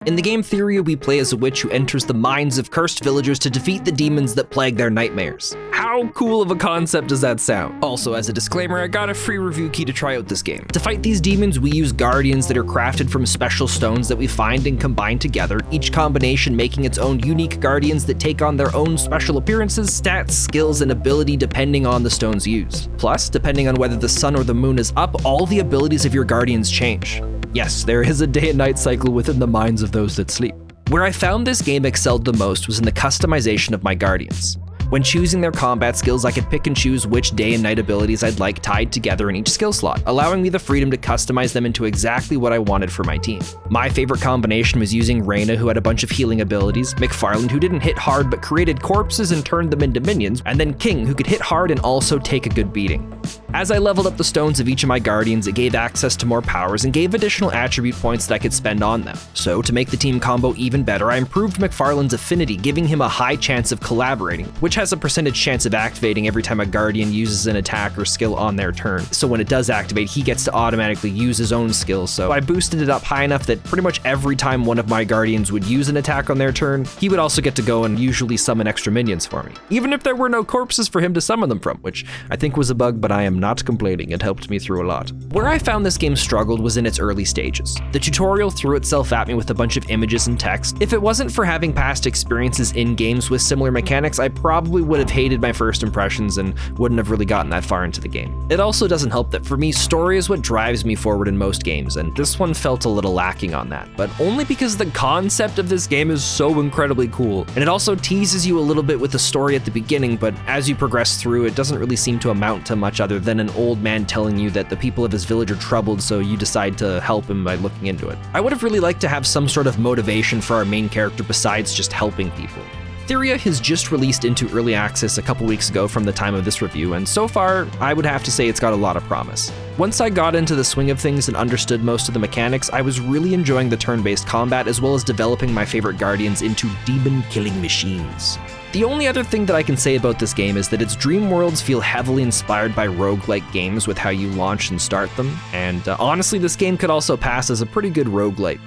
In the game Thyria, we play as a witch who enters the minds of cursed villagers to defeat the demons that plague their nightmares. How cool of a concept does that sound? Also, as a disclaimer, I got a free review key to try out this game. To fight these demons, we use guardians that are crafted from special stones that we find and combine together, each combination making its own unique guardians that take on their own special appearances, stats, skills, and ability depending on the stones used. Plus, depending on whether the sun or the moon is up, all the abilities of your guardians change. Yes, there is a day and night cycle within the minds of those that sleep. Where I found this game excelled the most was in the customization of my guardians. When choosing their combat skills, I could pick and choose which day and night abilities I'd like tied together in each skill slot, allowing me the freedom to customize them into exactly what I wanted for my team. My favorite combination was using Reyna, who had a bunch of healing abilities, McFarland, who didn't hit hard but created corpses and turned them into minions, and then King, who could hit hard and also take a good beating. As I leveled up the stones of each of my guardians, it gave access to more powers and gave additional attribute points that I could spend on them. So, to make the team combo even better, I improved McFarland's affinity, giving him a high chance of collaborating, which has a percentage chance of activating every time a guardian uses an attack or skill on their turn. So when it does activate, he gets to automatically use his own skills. So I boosted it up high enough that pretty much every time one of my guardians would use an attack on their turn, he would also get to go and usually summon extra minions for me. Even if there were no corpses for him to summon them from, which I think was a bug, but I am not complaining. It helped me through a lot. Where I found this game struggled was in its early stages. The tutorial threw itself at me with a bunch of images and text. If it wasn't for having past experiences in games with similar mechanics, I probably would have hated my first impressions and wouldn't have really gotten that far into the game. It also doesn't help that for me, story is what drives me forward in most games, and this one felt a little lacking on that, but only because the concept of this game is so incredibly cool, and it also teases you a little bit with the story at the beginning, but as you progress through, it doesn't really seem to amount to much other than an old man telling you that the people of his village are troubled, so you decide to help him by looking into it. I would have really liked to have some sort of motivation for our main character besides just helping people. Thyria has just released into early access a couple weeks ago from the time of this review, and so far, I would have to say it's got a lot of promise. Once I got into the swing of things and understood most of the mechanics, I was really enjoying the turn-based combat as well as developing my favorite guardians into demon-killing machines. The only other thing that I can say about this game is that its dream worlds feel heavily inspired by roguelike games with how you launch and start them, and honestly, this game could also pass as a pretty good roguelike.